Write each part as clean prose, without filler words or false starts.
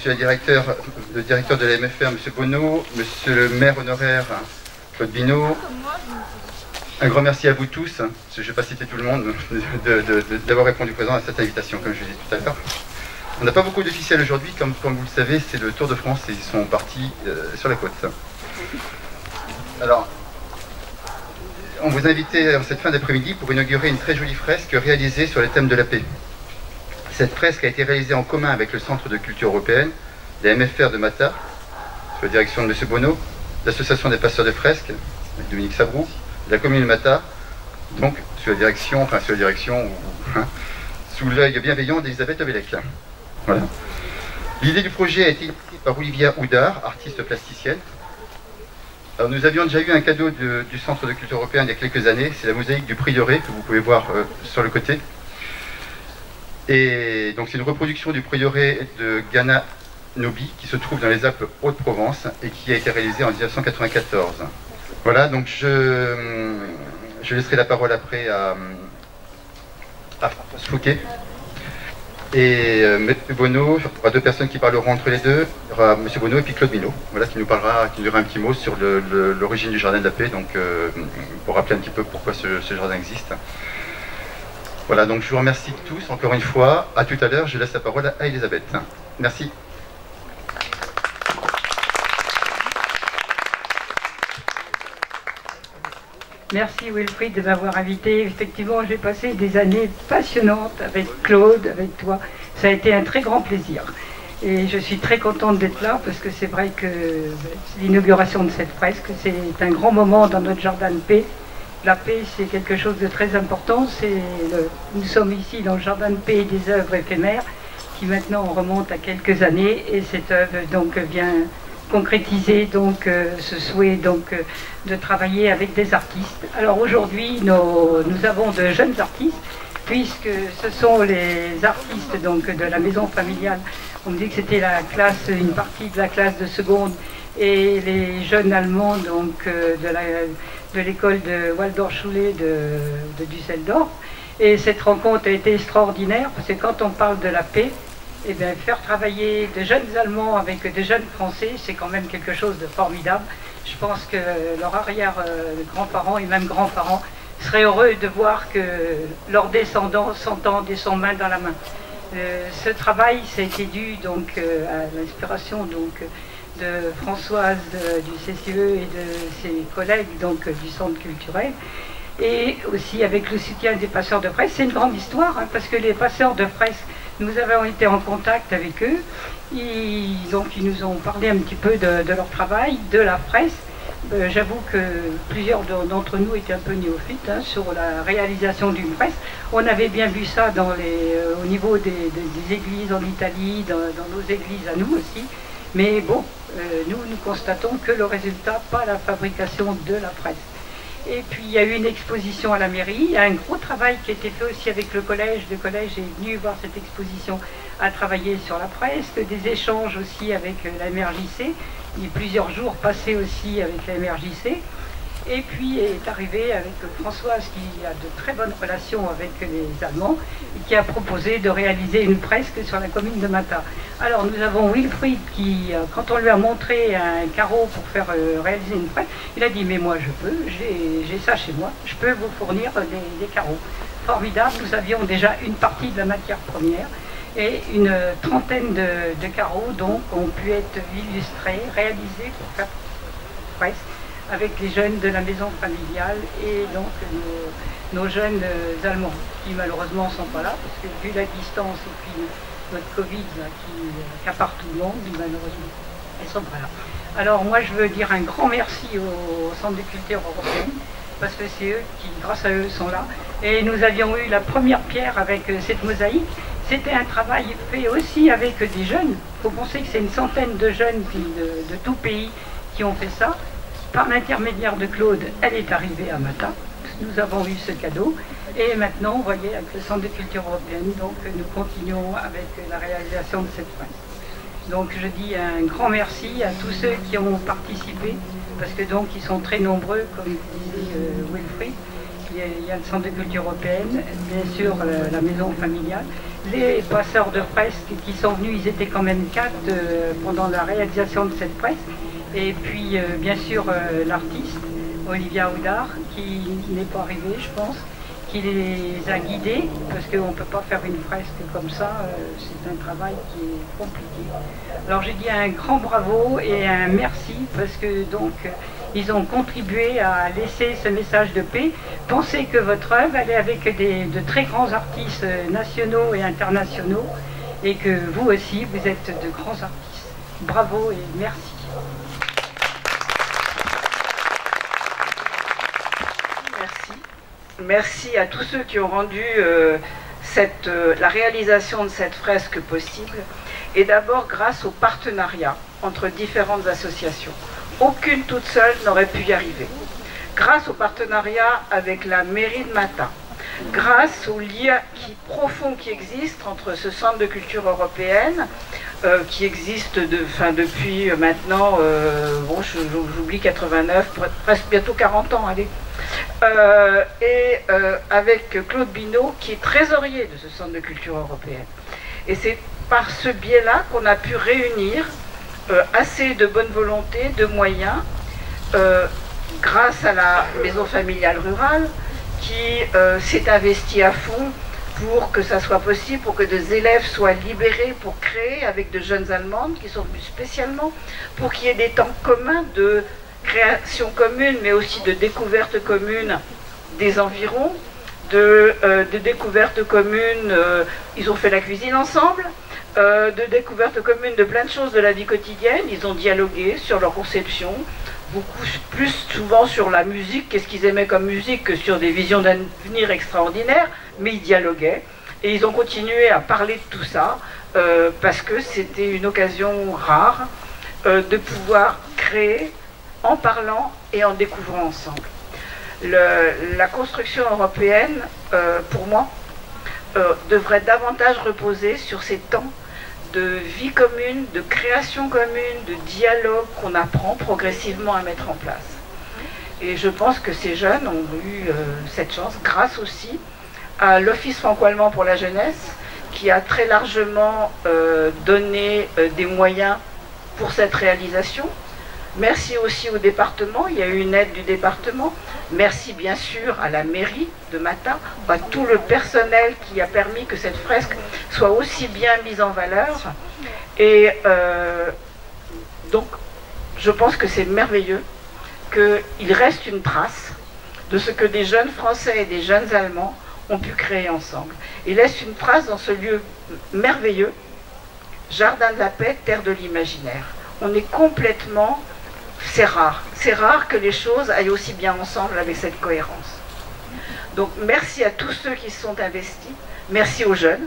monsieur le directeur de la MFR, monsieur Bonneau, monsieur le maire honoraire, Claude Binot. Un grand merci à vous tous, je ne vais pas citer tout le monde, d'avoir répondu présent à cette invitation, comme je l'ai dit tout à l'heure. On n'a pas beaucoup d'officiels aujourd'hui, comme vous le savez, c'est le Tour de France et ils sont partis sur la côte. Alors, on vous a invité en cette fin d'après-midi pour inaugurer une très jolie fresque réalisée sur le thème de la paix. Cette fresque a été réalisée en commun avec le Centre de culture européenne, la MFR de Mata, sous la direction de M. Bonneau, l'Association des passeurs de fresques, avec Dominique Sabrou, la commune de Mata, donc sous l'œil bienveillant d'Elisabeth Obélec. Voilà. L'idée du projet a été initiée par Olivia Houdard, artiste plasticienne. Alors, nous avions déjà eu un cadeau du Centre de culture européenne il y a quelques années, c'est la mosaïque du prieuré que vous pouvez voir sur le côté. Et donc c'est une reproduction du prieuré de Ghana Nobi qui se trouve dans les Alpes Haute-Provence et qui a été réalisée en 1994. Voilà, donc je laisserai la parole après à François Fouquet. Et M. Bonneau, il y aura deux personnes qui parleront entre les deux. Il y aura M. Bonneau et puis Claude Binot, voilà, qui nous dira un petit mot sur l'origine du Jardin de la Paix, donc pour rappeler un petit peu pourquoi ce jardin existe. Voilà, donc je vous remercie tous encore une fois. À tout à l'heure, je laisse la parole à Elisabeth. Merci. Merci Wilfried de m'avoir invité. Effectivement, j'ai passé des années passionnantes avec Claude, avec toi. Ça a été un très grand plaisir. Et je suis très contente d'être là parce que c'est vrai que l'inauguration de cette fresque, c'est un grand moment dans notre jardin de paix. La paix, c'est quelque chose de très important. Nous sommes ici dans le jardin de paix des œuvres éphémères qui maintenant remonte à quelques années et cette œuvre donc vient concrétiser donc ce souhait donc de travailler avec des artistes. Alors aujourd'hui nous avons de jeunes artistes puisque ce sont les artistes donc de la maison familiale. On me dit que c'était une partie de la classe de seconde et les jeunes allemands donc de l'école de Waldorfschule de Düsseldorf. Et cette rencontre a été extraordinaire parce que quand on parle de la paix, eh bien, faire travailler de jeunes Allemands avec de jeunes Français, c'est quand même quelque chose de formidable. Je pense que leurs arrière-grands-parents et même grands-parents seraient heureux de voir que leurs descendants s'entendent et sont main dans la main. Ce travail, ça a été dû donc, à l'inspiration de Françoise du CCE et de ses collègues donc, du centre culturel. Et aussi avec le soutien des passeurs de fresques. C'est une grande histoire, hein, parce que les passeurs de fresques, nous avons été en contact avec eux. Ils nous ont parlé un petit peu de leur travail, de la fresque. J'avoue que plusieurs d'entre nous étaient un peu néophytes hein, sur la réalisation d'une fresque. On avait bien vu ça au niveau des églises en Italie, dans nos églises à nous aussi. Mais bon, nous constatons que le résultat, pas la fabrication de la fresque. Et puis il y a eu une exposition à la mairie, il y a un gros travail qui a été fait aussi avec le collège. Le collège est venu voir cette exposition, à travailler sur la fresque, des échanges aussi avec la MRJC. Il y a plusieurs jours passés aussi avec la MRJC. Et puis est arrivé avec Françoise qui a de très bonnes relations avec les Allemands et qui a proposé de réaliser une fresque sur la commune de Mata. Alors nous avons Wilfried qui, quand on lui a montré un carreau pour faire réaliser une fresque, il a dit mais moi je peux, j'ai ça chez moi, je peux vous fournir des carreaux. Formidable, nous avions déjà une partie de la matière première et une trentaine de carreaux donc ont pu être illustrés, réalisés pour faire fresque avec les jeunes de la maison familiale et donc nos jeunes Allemands qui malheureusement ne sont pas là parce que vu la distance et puis notre Covid là, qui accapare tout le monde, malheureusement, ils ne sont pas là. Alors moi je veux dire un grand merci au Centre de culture européenne parce que c'est eux qui, grâce à eux, sont là. Et nous avions eu la première pierre avec cette mosaïque. C'était un travail fait aussi avec des jeunes. Il faut penser que c'est une centaine de jeunes de tout pays qui ont fait ça. Par l'intermédiaire de Claude, elle est arrivée à Mata. Nous avons eu ce cadeau. Et maintenant, vous voyez, avec le Centre de culture européenne, donc nous continuons avec la réalisation de cette fresque. Donc je dis un grand merci à tous ceux qui ont participé, parce que donc ils sont très nombreux, comme disait Wilfried. il y a le Centre de culture européenne, bien sûr la maison familiale. Les passeurs de fresques qui sont venus, ils étaient quand même 4 pendant la réalisation de cette fresque. Et puis bien sûr l'artiste, Olivia Houdard, qui n'est pas arrivée, je pense, qui les a guidés, parce qu'on ne peut pas faire une fresque comme ça, c'est un travail qui est compliqué. Alors j'ai dit un grand bravo et un merci, parce que donc ils ont contribué à laisser ce message de paix. Pensez que votre œuvre, elle est avec de très grands artistes nationaux et internationaux, et que vous aussi, vous êtes de grands artistes. Bravo et merci. Merci à tous ceux qui ont rendu la réalisation de cette fresque possible, et d'abord grâce au partenariat entre différentes associations. Aucune toute seule n'aurait pu y arriver. Grâce au partenariat avec la mairie de Matha, grâce au lien profond qui existe entre ce centre de culture européenne, qui existe depuis maintenant, bon, j'oublie 89, presque bientôt 40 ans, allez. Avec Claude Binot, qui est trésorier de ce centre de culture européenne. Et c'est par ce biais-là qu'on a pu réunir assez de bonne volonté, de moyens, grâce à la maison familiale rurale, qui s'est investie à fond pour que ça soit possible, pour que des élèves soient libérés pour créer avec de jeunes Allemandes qui sont venues spécialement, pour qu'il y ait des temps communs de création commune, mais aussi de découverte commune des environs, de découverte commune, ils ont fait la cuisine ensemble, de découverte commune de plein de choses de la vie quotidienne, ils ont dialogué sur leur conception, beaucoup plus souvent sur la musique, qu'est-ce qu'ils aimaient comme musique, que sur des visions d'avenir extraordinaires, mais ils dialoguaient, et ils ont continué à parler de tout ça, parce que c'était une occasion rare de pouvoir créer en parlant et en découvrant ensemble. La construction européenne, pour moi, devrait davantage reposer sur ces temps de vie commune, de création commune, de dialogue qu'on apprend progressivement à mettre en place. Et je pense que ces jeunes ont eu cette chance, grâce aussi à l'Office franco-allemand pour la jeunesse, qui a très largement donné des moyens pour cette réalisation. Merci aussi au département, il y a eu une aide du département. Merci bien sûr à la mairie de Matha, à tout le personnel qui a permis que cette fresque soit aussi bien mise en valeur. Et donc, je pense que c'est merveilleux qu'il reste une trace de ce que des jeunes Français et des jeunes Allemands ont pu créer ensemble. Il laisse une trace dans ce lieu merveilleux, Jardin de la Paix, terre de l'imaginaire. On est complètement... C'est rare que les choses aillent aussi bien ensemble avec cette cohérence. Donc merci à tous ceux qui se sont investis, merci aux jeunes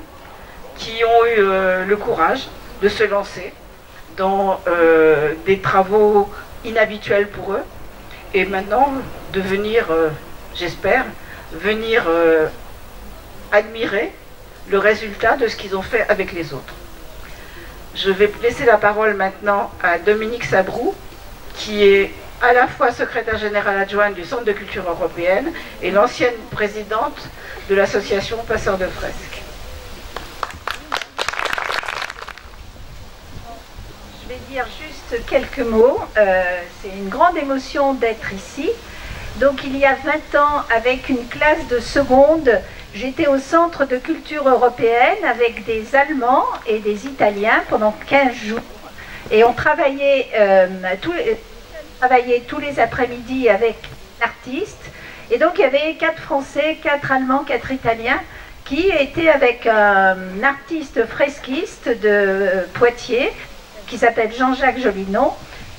qui ont eu le courage de se lancer dans des travaux inhabituels pour eux, et maintenant de venir, j'espère, venir admirer le résultat de ce qu'ils ont fait avec les autres. Je vais laisser la parole maintenant à Dominique Sabrou, qui est à la fois secrétaire générale adjointe du Centre de culture européenne et l'ancienne présidente de l'association Passeurs de fresques. Je vais dire juste quelques mots. C'est une grande émotion d'être ici. Donc il y a 20 ans, avec une classe de seconde, j'étais au Centre de culture européenne avec des Allemands et des Italiens pendant 15 jours. Et on travaillait, tous les après-midi avec l'artiste. Et donc il y avait 4 Français, 4 Allemands, 4 Italiens qui étaient avec un artiste fresquiste de Poitiers qui s'appelle Jean-Jacques Jolinon.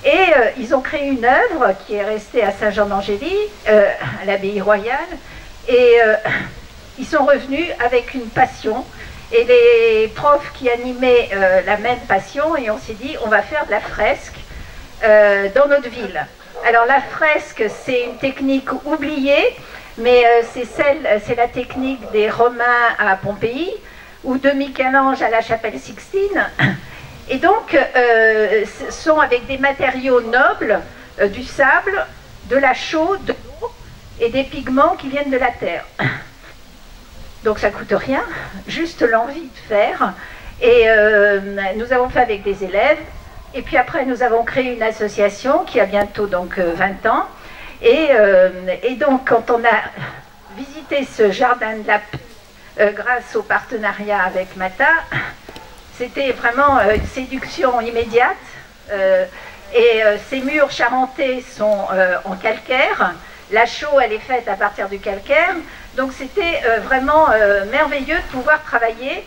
Et ils ont créé une œuvre qui est restée à Saint-Jean-d'Angély, à l'abbaye royale. Et ils sont revenus avec une passion. Et les profs qui animaient la même passion, et on s'est dit, on va faire de la fresque dans notre ville. Alors la fresque, c'est une technique oubliée, mais c'est la technique des Romains à Pompéi, ou de Michel-Ange à la chapelle Sixtine. Et donc, ce sont avec des matériaux nobles, du sable, de la chaux, de l'eau, et des pigments qui viennent de la terre. Donc ça coûte rien, juste l'envie de faire. Et nous avons fait avec des élèves. Et puis après, nous avons créé une association qui a bientôt donc 20 ans. Et donc, quand on a visité ce jardin de la paix grâce au partenariat avec Mata, c'était vraiment une séduction immédiate. Ces murs charentais sont en calcaire. La chaux, elle est faite à partir du calcaire. Donc c'était vraiment merveilleux de pouvoir travailler.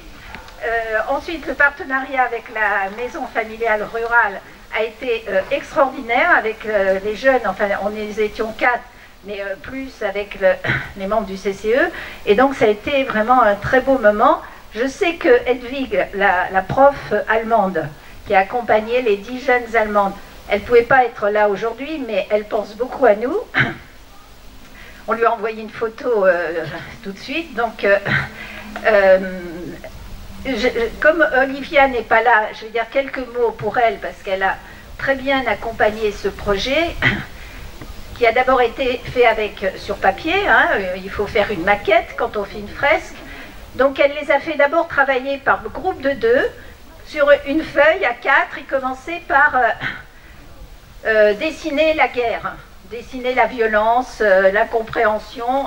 Ensuite, le partenariat avec la maison familiale rurale a été extraordinaire avec les jeunes. Enfin, on étions 4, mais plus avec les membres du CCE. Et donc, ça a été vraiment un très beau moment. Je sais que Hedwig, la prof allemande, qui a accompagné les 10 jeunes Allemandes, elle ne pouvait pas être là aujourd'hui, mais elle pense beaucoup à nous. On lui a envoyé une photo tout de suite. Donc, comme Olivia n'est pas là, je vais dire quelques mots pour elle, parce qu'elle a très bien accompagné ce projet, qui a d'abord été fait sur papier. Hein, il faut faire une maquette quand on fait une fresque. Donc, elle les a fait d'abord travailler par groupe de 2, sur une feuille à 4. Ils commençaient par dessiner la guerre, dessiner la violence, l'incompréhension.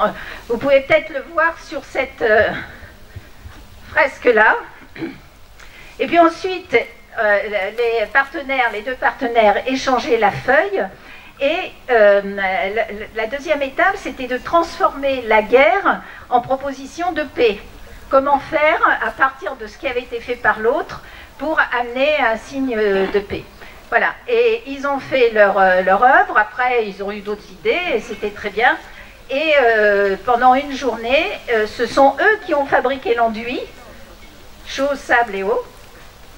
Vous pouvez peut-être le voir sur cette fresque-là. Et puis ensuite, les deux partenaires échangeaient la feuille. Et la deuxième étape, c'était de transformer la guerre en proposition de paix. Comment faire à partir de ce qui avait été fait par l'autre pour amener un signe de paix. Voilà, et ils ont fait leur œuvre. Après, ils ont eu d'autres idées, et c'était très bien. Et pendant une journée, ce sont eux qui ont fabriqué l'enduit, chaux, sable et eau.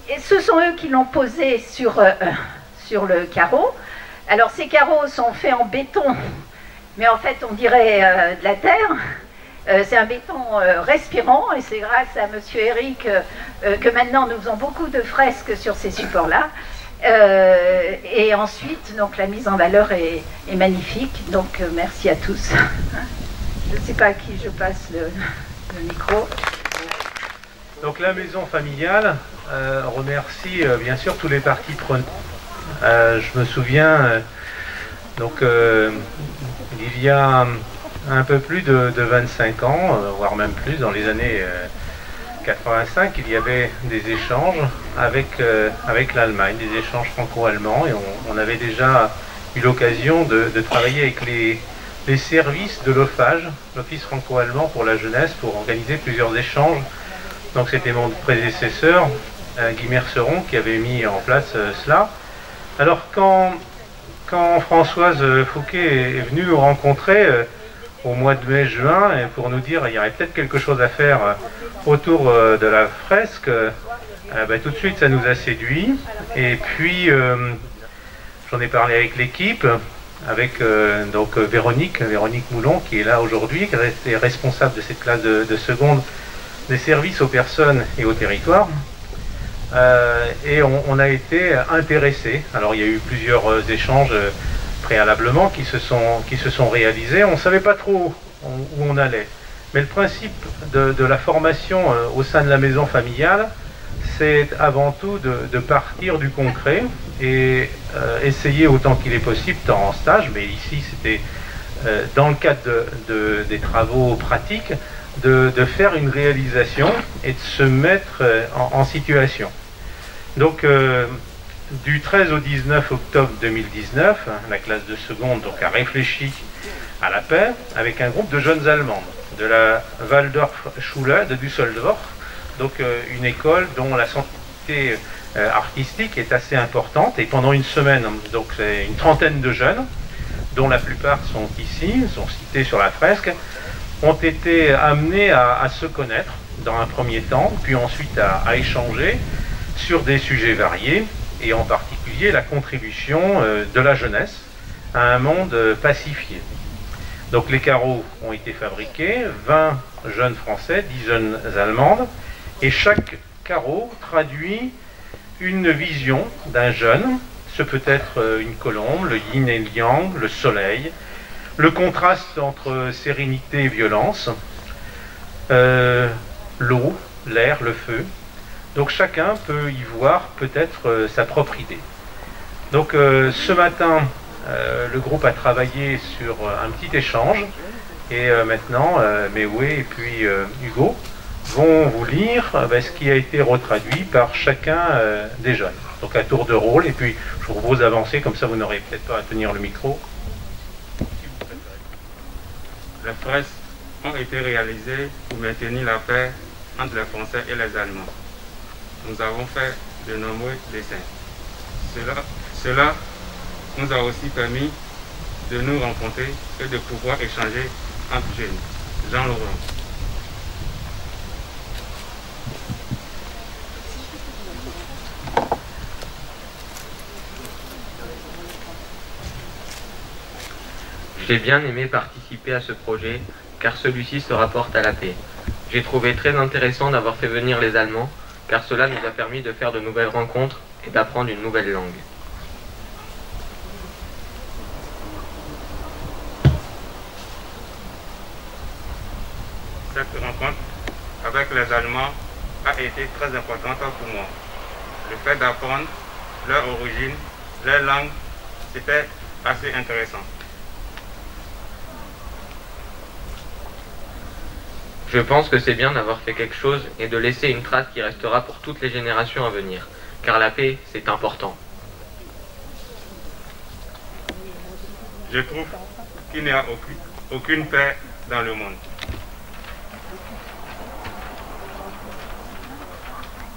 Et ce sont eux qui l'ont posé sur le carreau. Alors, ces carreaux sont faits en béton, mais en fait, on dirait de la terre. C'est un béton respirant, et c'est grâce à monsieur Eric que maintenant nous faisons beaucoup de fresques sur ces supports-là. Et ensuite, donc, la mise en valeur est magnifique. Donc, merci à tous. Je ne sais pas à qui je passe le micro. Donc, la maison familiale remercie bien sûr tous les parties prenantes. Je me souviens, il y a un peu plus de 25 ans, voire même plus, dans les années 85, il y avait des échanges avec l'Allemagne, des échanges franco-allemands, et on avait déjà eu l'occasion de travailler avec les services de l'OFAGE, l'Office franco-allemand pour la jeunesse, pour organiser plusieurs échanges. Donc c'était mon prédécesseur, Guy Merceron, qui avait mis en place cela. Alors quand Françoise Fouquet est venue nous rencontrer au mois de mai-juin, pour nous dire qu'il y aurait peut-être quelque chose à faire autour de la fresque, tout de suite ça nous a séduit. Et puis j'en ai parlé avec l'équipe, avec Véronique Moulon, qui est là aujourd'hui, qui est responsable de cette classe de seconde des services aux personnes et au territoire. Et on a été intéressés. Alors il y a eu plusieurs échanges préalablement qui se sont réalisés. On ne savait pas trop où on allait. Mais le principe de la formation au sein de la maison familiale, c'est avant tout de partir du concret et essayer autant qu'il est possible, tant en stage, mais ici c'était dans le cadre des travaux pratiques, de faire une réalisation et de se mettre en situation. Donc du 13 au 19 octobre 2019, la classe de seconde a réfléchi à la paix avec un groupe de jeunes Allemandes de la Waldorfschule de Düsseldorf, donc une école dont la sensibilité artistique est assez importante. Et pendant une semaine, donc c'est une trentaine de jeunes, dont la plupart sont ici, sont cités sur la fresque, ont été amenés à se connaître dans un premier temps, puis ensuite à échanger sur des sujets variés, et en particulier la contribution de la jeunesse à un monde pacifié. Donc les carreaux ont été fabriqués, 20 jeunes Français, 10 jeunes Allemandes, et chaque carreau traduit une vision d'un jeune. Ce peut être une colombe, le yin et le yang, le soleil, le contraste entre sérénité et violence, l'eau, l'air, le feu. Donc chacun peut y voir peut-être sa propre idée. Donc ce matin, le groupe a travaillé sur un petit échange et maintenant Méoué et puis Hugo vont vous lire ce qui a été retraduit par chacun des jeunes. Donc à tour de rôle, et puis je vous propose d'avancer, comme ça vous n'aurez peut-être pas à tenir le micro. Les fresques ont été réalisées pour maintenir la paix entre les Français et les Allemands. Nous avons fait de nombreux dessins. Cela nous a aussi permis de nous rencontrer et de pouvoir échanger entre jeunes. Jean-Laurent. J'ai bien aimé participer à ce projet, car celui-ci se rapporte à la paix. J'ai trouvé très intéressant d'avoir fait venir les Allemands, car cela nous a permis de faire de nouvelles rencontres et d'apprendre une nouvelle langue. Cette rencontre avec les Allemands a été très importante pour moi. Le fait d'apprendre leur origine, leur langue, c'était assez intéressant. Je pense que c'est bien d'avoir fait quelque chose et de laisser une trace qui restera pour toutes les générations à venir, car la paix, c'est important. Je trouve qu'il n'y a aucune paix dans le monde.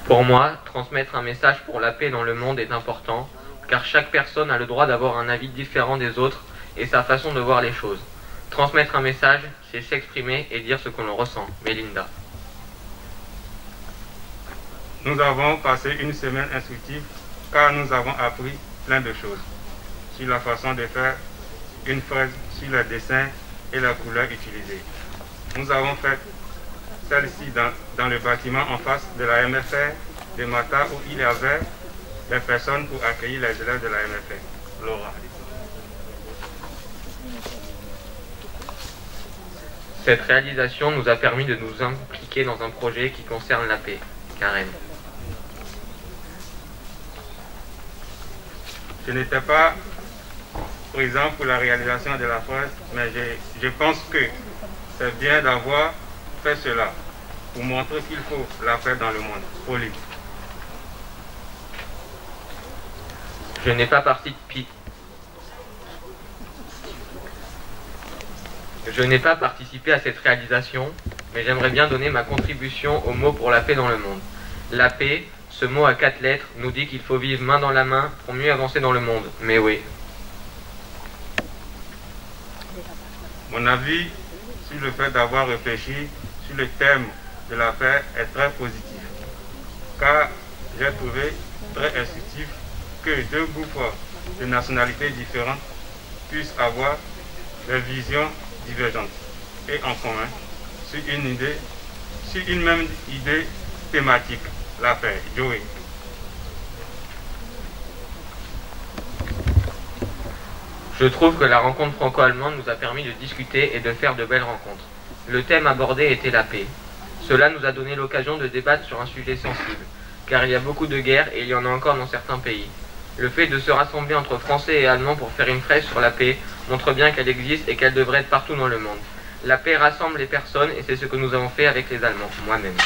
Pour moi, transmettre un message pour la paix dans le monde est important, car chaque personne a le droit d'avoir un avis différent des autres et sa façon de voir les choses. Transmettre un message, c'est s'exprimer et dire ce qu'on en ressent. Mélinda. Nous avons passé une semaine instructive car nous avons appris plein de choses sur la façon de faire une fraise, sur le dessin et la couleur utilisée. Nous avons fait celle-ci dans le bâtiment en face de la MFR de Mata où il y avait des personnes pour accueillir les élèves de la MFR. Laura. Cette réalisation nous a permis de nous impliquer dans un projet qui concerne la paix. Karen. Je n'étais pas présent pour la réalisation de la fraise, mais je pense que c'est bien d'avoir fait cela pour montrer qu'il faut la paix dans le monde. Pauline. Je n'ai pas participé. Je n'ai pas participé à cette réalisation, mais j'aimerais bien donner ma contribution au mot pour la paix dans le monde. La paix, ce mot à 4 lettres, nous dit qu'il faut vivre main dans la main pour mieux avancer dans le monde. Mais oui. Mon avis sur le fait d'avoir réfléchi sur le thème de la paix est très positif, car j'ai trouvé très instructif que deux groupes de nationalités différentes puissent avoir des visions divergentes et en commun sur une même idée thématique, la paix. Joey. Je trouve que la rencontre franco-allemande nous a permis de discuter et de faire de belles rencontres. Le thème abordé était la paix. Cela nous a donné l'occasion de débattre sur un sujet sensible, car il y a beaucoup de guerres et il y en a encore dans certains pays. Le fait de se rassembler entre Français et Allemands pour faire une fraise sur la paix montre bien qu'elle existe et qu'elle devrait être partout dans le monde. La paix rassemble les personnes et c'est ce que nous avons fait avec les Allemands, moi-même.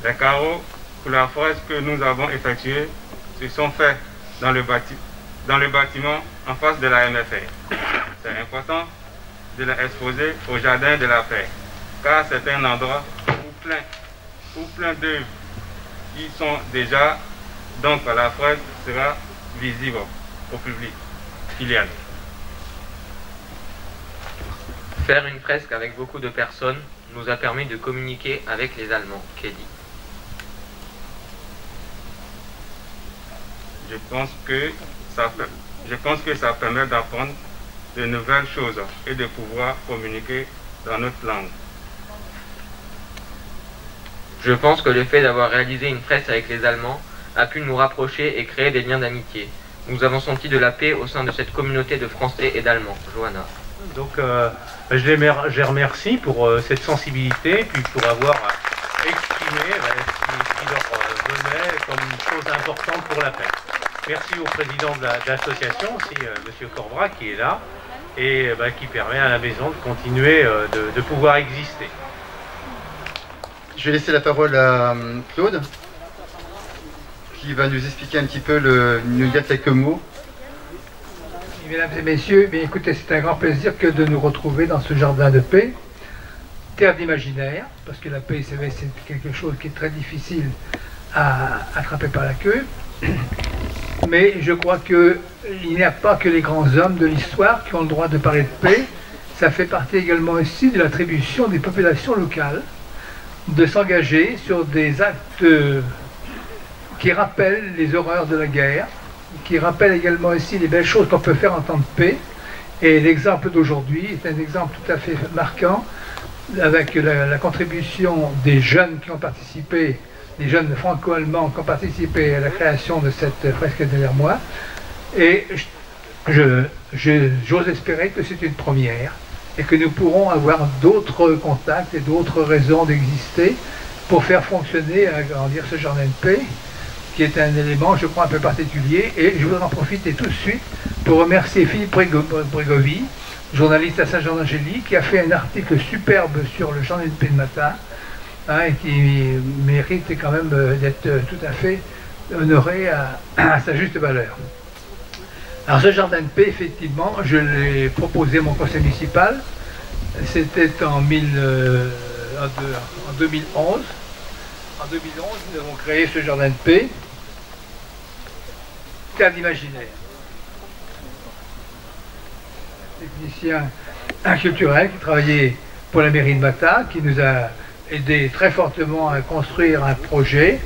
Les carreaux pour la fraise que nous avons effectués se sont faits dans le bâtiment en face de la MFR. C'est important de les exposer au jardin de la paix, car c'est un endroit où plein d'œuvres qui sont déjà, donc la fraise sera visible au public. Kylian. Faire une fresque avec beaucoup de personnes nous a permis de communiquer avec les Allemands. Kelly. Je pense que ça permet d'apprendre de nouvelles choses et de pouvoir communiquer dans notre langue. Je pense que le fait d'avoir réalisé une fresque avec les Allemands a pu nous rapprocher et créer des liens d'amitié. Nous avons senti de la paix au sein de cette communauté de Français et d'Allemands. Johanna. Donc je les remercie pour cette sensibilité, puis pour avoir exprimé ce qui leur venait comme une chose importante pour la paix. Merci au président de l'association aussi, M. Corbra, qui est là, et qui permet à la maison de continuer de pouvoir exister. Je vais laisser la parole à Claude, qui va nous expliquer un petit peu, nous dire quelques mots. Mesdames et messieurs, bien écoutez, c'est un grand plaisir que de nous retrouver dans ce jardin de paix, terre d'imaginaire, parce que la paix, c'est quelque chose qui est très difficile à attraper par la queue. Mais je crois qu'il n'y a pas que les grands hommes de l'histoire qui ont le droit de parler de paix. Ça fait partie également aussi de l'attribution des populations locales de s'engager sur des actes qui rappellent les horreurs de la guerre, qui rappellent également aussi les belles choses qu'on peut faire en temps de paix. Et l'exemple d'aujourd'hui est un exemple tout à fait marquant, avec la contribution des jeunes qui ont participé, des jeunes franco-allemands qui ont participé à la création de cette fresque derrière moi. Et j'ose espérer que c'est une première et que nous pourrons avoir d'autres contacts et d'autres raisons d'exister pour faire fonctionner, agrandir ce jardin de paix, qui est un élément, je crois, un peu particulier. Et je voudrais en profiter tout de suite pour remercier Philippe Brégovy, journaliste à Saint-Jean-d'Angély, qui a fait un article superbe sur le jardin de paix de Matha, et qui mérite quand même d'être tout à fait honoré à sa juste valeur. Alors ce jardin de paix, effectivement, je l'ai proposé à mon conseil municipal. C'était en 2011. En 2011, nous avons créé ce jardin de paix, terre d'imaginaire. Technicien culturel qui travaillait pour la mairie de Matha, qui nous a aidé très fortement à construire un projet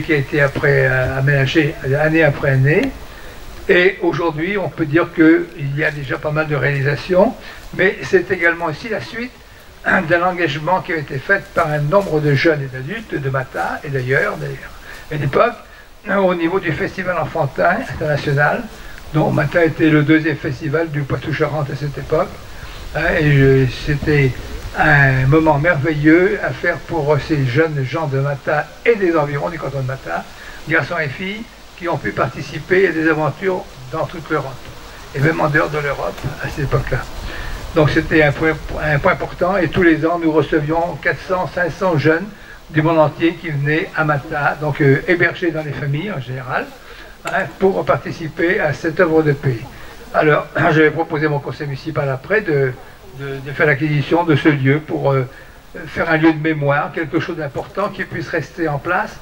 qui a été aménagé année après année. Et aujourd'hui, on peut dire qu'il y a déjà pas mal de réalisations, mais c'est également aussi la suite d'un engagement qui a été fait par un nombre de jeunes et d'adultes de Matha et d'ailleurs, à l'époque, au niveau du Festival enfantin international, dont Matha était le deuxième festival du Poitou-Charentes à cette époque. Et c'était un moment merveilleux à faire pour ces jeunes gens de Matha et des environs du canton de Matha, garçons et filles, qui ont pu participer à des aventures dans toute l'Europe, et même en dehors de l'Europe à cette époque-là. Donc c'était un point important, et tous les ans nous recevions 400, 500 jeunes du monde entier qui venaient à Matha, donc hébergés dans les familles en général, pour participer à cette œuvre de paix. Alors j'avais proposé à mon conseil municipal après de faire l'acquisition de ce lieu pour faire un lieu de mémoire, quelque chose d'important qui puisse rester en place.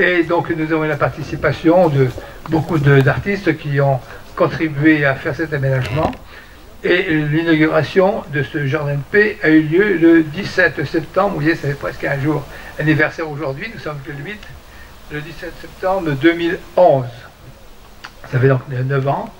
Et donc nous avons eu la participation de beaucoup d'artistes qui ont contribué à faire cet aménagement. Et l'inauguration de ce jardin de paix a eu lieu le 17 septembre. Vous voyez, ça fait presque un jour anniversaire aujourd'hui, nous sommes que le 8, le 17 septembre 2011. Ça fait donc 9 ans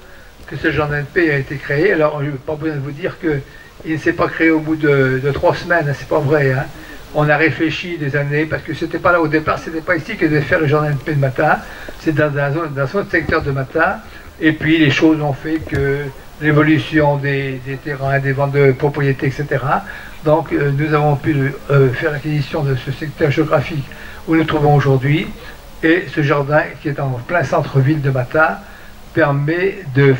que ce jardin de paix a été créé. Alors, je n'ai pas besoin de vous dire qu'il ne s'est pas créé au bout de 3 semaines, c'est pas vrai, hein. On a réfléchi des années, parce que c'était pas là au départ, c'était pas ici que devait faire le jardin de paix de Matha, c'est dans un autre secteur de Matha, et puis les choses ont fait que l'évolution des terrains, des ventes de propriétés, etc. Donc nous avons pu faire l'acquisition de ce secteur géographique où nous nous trouvons aujourd'hui, et ce jardin qui est en plein centre-ville de Matha permet de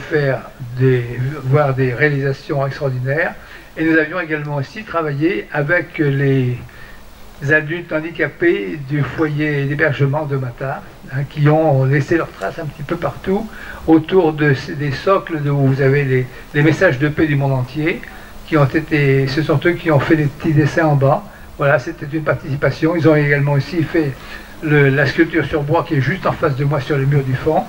voir des réalisations extraordinaires. Et nous avions également aussi travaillé avec les adultes handicapés du foyer d'hébergement de Matha, qui ont laissé leurs traces un petit peu partout autour des socles où vous avez les messages de paix du monde entier, ce sont eux qui ont fait des petits dessins en bas. Voilà, c'était une participation. Ils ont également aussi fait la sculpture sur bois qui est juste en face de moi sur le mur du fond.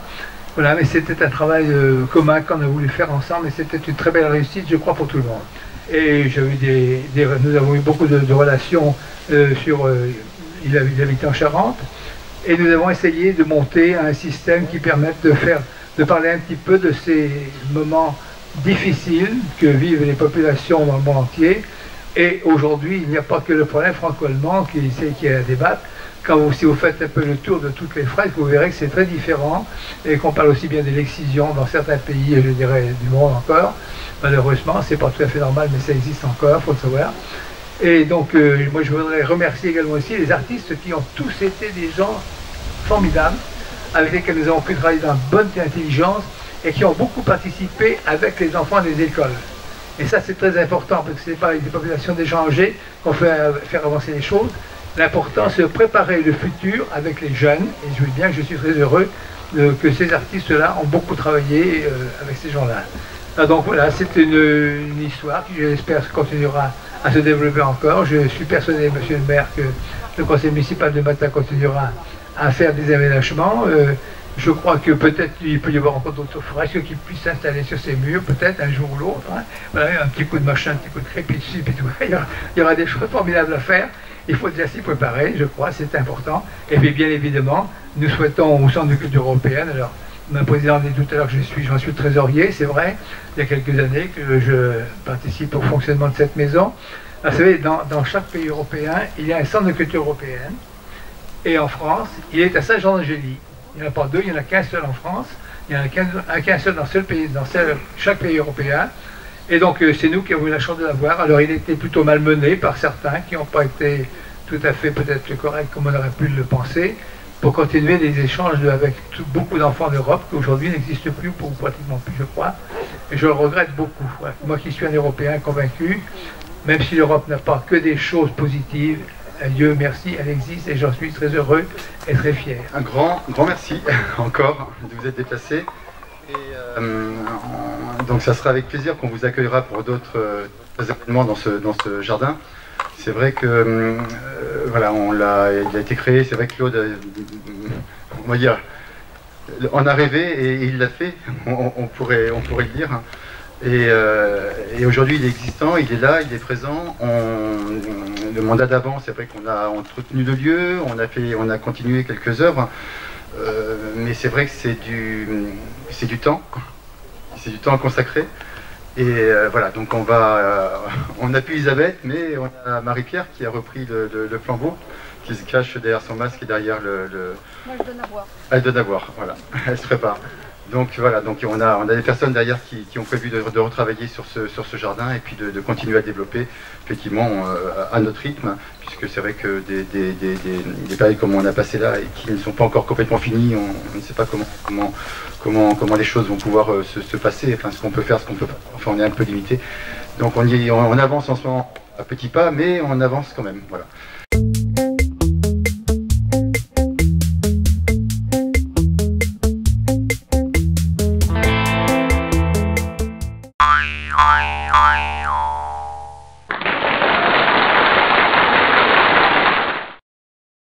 Voilà, mais c'était un travail commun qu'on a voulu faire ensemble, et c'était une très belle réussite, je crois, pour tout le monde. Et nous avons eu beaucoup de relations il habitait en Charente, et nous avons essayé de monter un système qui permette de parler un petit peu de ces moments difficiles que vivent les populations dans le monde entier. Et aujourd'hui, il n'y a pas que le problème franco-allemand qui est à débattre. si vous faites un peu le tour de toutes les fresques, vous verrez que c'est très différent et qu'on parle aussi bien de l'excision dans certains pays, je dirais, du monde encore. Malheureusement, c'est pas tout à fait normal, mais ça existe encore, il faut le savoir. Et donc, moi, je voudrais remercier également aussi les artistes qui ont tous été des gens formidables, avec lesquels nous avons pu travailler dans bonne intelligence et qui ont beaucoup participé avec les enfants des écoles. Et ça, c'est très important, parce que ce n'est pas avec des populations déjà âgées qu'on fait faire avancer les choses. L'important, c'est de préparer le futur avec les jeunes, et je veux bien que je suis très heureux que ces artistes-là ont beaucoup travaillé avec ces gens-là. Donc voilà, c'est une histoire qui, j'espère, continuera à se développer encore. Je suis persuadé, monsieur le maire, que le conseil municipal de Matha continuera à faire des aménagements. Je crois que peut-être il peut y avoir encore d'autres fresques qui puissent s'installer sur ces murs, peut-être un jour ou l'autre. Hein. Voilà, un petit coup de machin, un petit coup de crépi dessus, puis tout. Il y aura des choses formidables à faire. Il faut déjà s'y préparer, je crois, c'est important. Et puis bien évidemment, nous souhaitons au Centre de culture européenne, alors ma présidente dit tout à l'heure que j'en suis trésorier, c'est vrai, il y a quelques années que je participe au fonctionnement de cette maison. Alors, vous savez, dans chaque pays européen, il y a un centre de culture européenne. Et en France, il est à Saint-Jean-d'Angély. Il n'y en a pas deux, il n'y en a qu'un seul en France. Il n'y en a qu'un seul dans chaque pays européen. Et donc, c'est nous qui avons eu la chance de l'avoir. Alors, il était plutôt malmené par certains qui n'ont pas été tout à fait peut-être corrects comme on aurait pu le penser, pour continuer des échanges avec beaucoup d'enfants d'Europe qui aujourd'hui n'existent plus, ou pratiquement plus, je crois. Et je le regrette beaucoup. Ouais. Moi qui suis un Européen convaincu, même si l'Europe n'a pas que des choses positives, Dieu merci, elle existe et j'en suis très heureux et très fier. Un grand merci encore de vous être déplacé. Et donc ça sera avec plaisir qu'on vous accueillera pour d'autres événements dans ce jardin. C'est vrai que voilà, il a été créé, c'est vrai que Claude, on va dire, en a rêvé et il l'a fait, on pourrait le dire. Et aujourd'hui il est existant, il est là, il est présent. Le mandat d'avant, c'est vrai qu'on a entretenu le lieu, on a continué quelques œuvres, mais c'est vrai que c'est du temps à consacrer. Et voilà, donc on n'a plus Elisabeth, mais on a Marie-Pierre qui a repris le flambeau, qui se cache derrière son masque et derrière le... Moi je donne à boire. Elle donne à boire, voilà, elle se prépare. Donc voilà, donc on a des personnes derrière qui ont prévu de retravailler sur ce jardin et puis de continuer à développer effectivement à notre rythme, puisque c'est vrai que des périodes comme on a passé là et qui ne sont pas encore complètement finies, on ne sait pas comment les choses vont pouvoir se passer, enfin ce qu'on peut faire, ce qu'on peut pas, enfin on est un peu limité. Donc on avance en ce moment à petits pas, mais on avance quand même, voilà. Oi, oi, oi, oi.